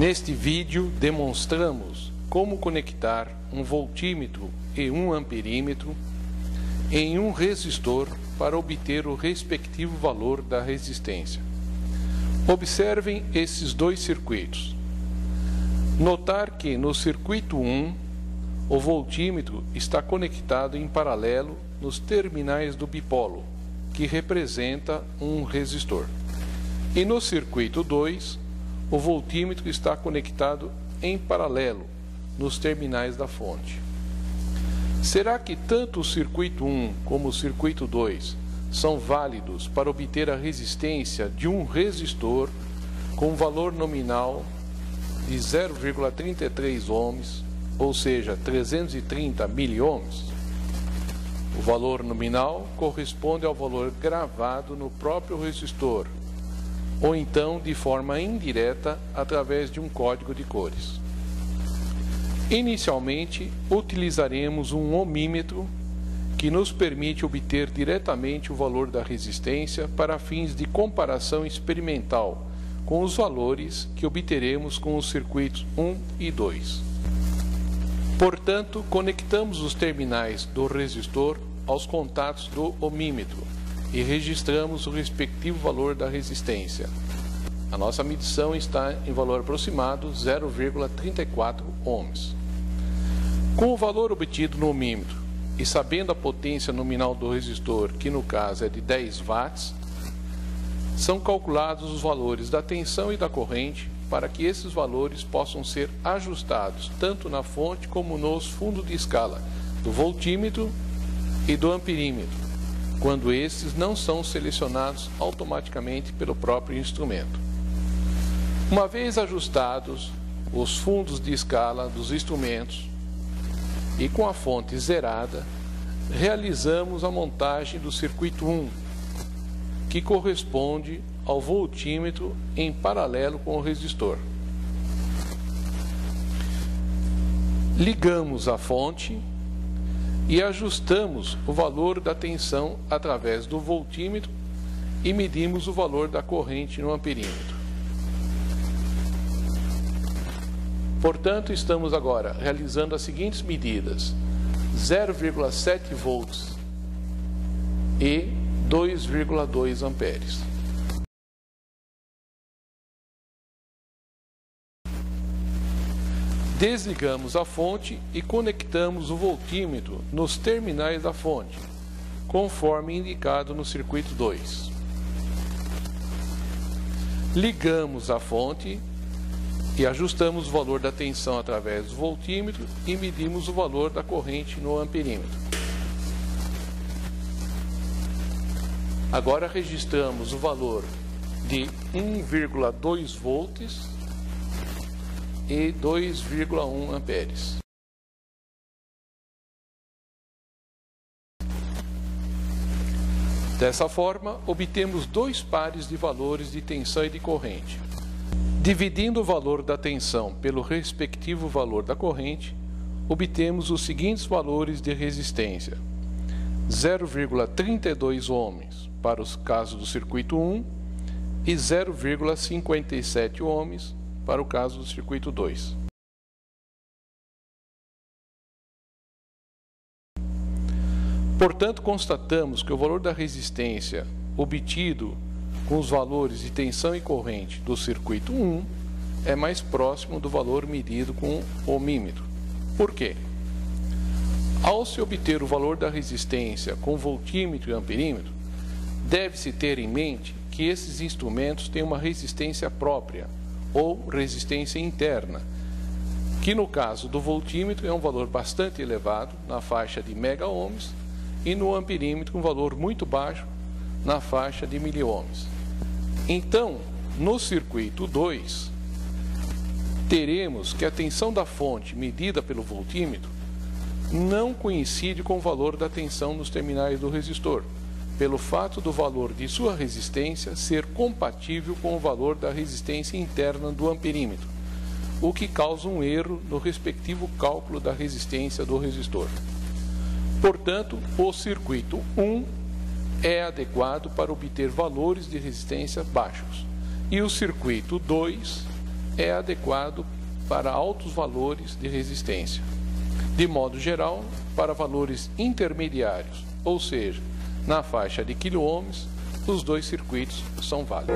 Neste vídeo demonstramos como conectar um voltímetro e um amperímetro em um resistor para obter o respectivo valor da resistência. Observem esses dois circuitos. Notar que no circuito 1, o voltímetro está conectado em paralelo nos terminais do bipolo, que representa um resistor. E no circuito 2, o voltímetro está conectado em paralelo nos terminais da fonte. Será que tanto o circuito 1 como o circuito 2 são válidos para obter a resistência de um resistor com valor nominal de 0,33 ohms, ou seja, 330 miliohms? O valor nominal corresponde ao valor gravado no próprio resistor, ou então de forma indireta através de um código de cores. Inicialmente, utilizaremos um ohmímetro que nos permite obter diretamente o valor da resistência para fins de comparação experimental com os valores que obteremos com os circuitos 1 e 2. Portanto, conectamos os terminais do resistor aos contatos do ohmímetro e registramos o respectivo valor da resistência. A nossa medição está em valor aproximado 0,34 ohms. Com o valor obtido no ohmímetro e sabendo a potência nominal do resistor, que no caso é de 10 watts, são calculados os valores da tensão e da corrente para que esses valores possam ser ajustados tanto na fonte como nos fundos de escala do voltímetro e do amperímetro, quando esses não são selecionados automaticamente pelo próprio instrumento. Uma vez ajustados os fundos de escala dos instrumentos e com a fonte zerada, realizamos a montagem do circuito 1, que corresponde ao voltímetro em paralelo com o resistor. Ligamos a fonte e ajustamos o valor da tensão através do voltímetro e medimos o valor da corrente no amperímetro. Portanto, estamos agora realizando as seguintes medidas: 0,7 volts e 2,2 amperes. Desligamos a fonte e conectamos o voltímetro nos terminais da fonte, conforme indicado no circuito 2. Ligamos a fonte e ajustamos o valor da tensão através do voltímetro e medimos o valor da corrente no amperímetro. Agora registramos o valor de 1,2 volts e 2,1 amperes. Dessa forma, obtemos dois pares de valores de tensão e de corrente. Dividindo o valor da tensão pelo respectivo valor da corrente, obtemos os seguintes valores de resistência: 0,32 ohms para os casos do circuito 1 e 0,57 ohms para o caso do circuito 2. Portanto, constatamos que o valor da resistência obtido com os valores de tensão e corrente do circuito 1 é mais próximo do valor medido com o ohmímetro. Por quê? Ao se obter o valor da resistência com voltímetro e amperímetro, deve-se ter em mente que esses instrumentos têm uma resistência própria ou resistência interna, que no caso do voltímetro é um valor bastante elevado, na faixa de mega-ohms, e no amperímetro um valor muito baixo, na faixa de miliohms. Então, no circuito 2, teremos que a tensão da fonte medida pelo voltímetro não coincide com o valor da tensão nos terminais do resistor, pelo fato do valor de sua resistência ser compatível com o valor da resistência interna do amperímetro, o que causa um erro no respectivo cálculo da resistência do resistor. Portanto, o circuito 1 é adequado para obter valores de resistência baixos e o circuito 2 é adequado para altos valores de resistência. De modo geral, para valores intermediários, ou seja, na faixa de quiloohms, os dois circuitos são válidos.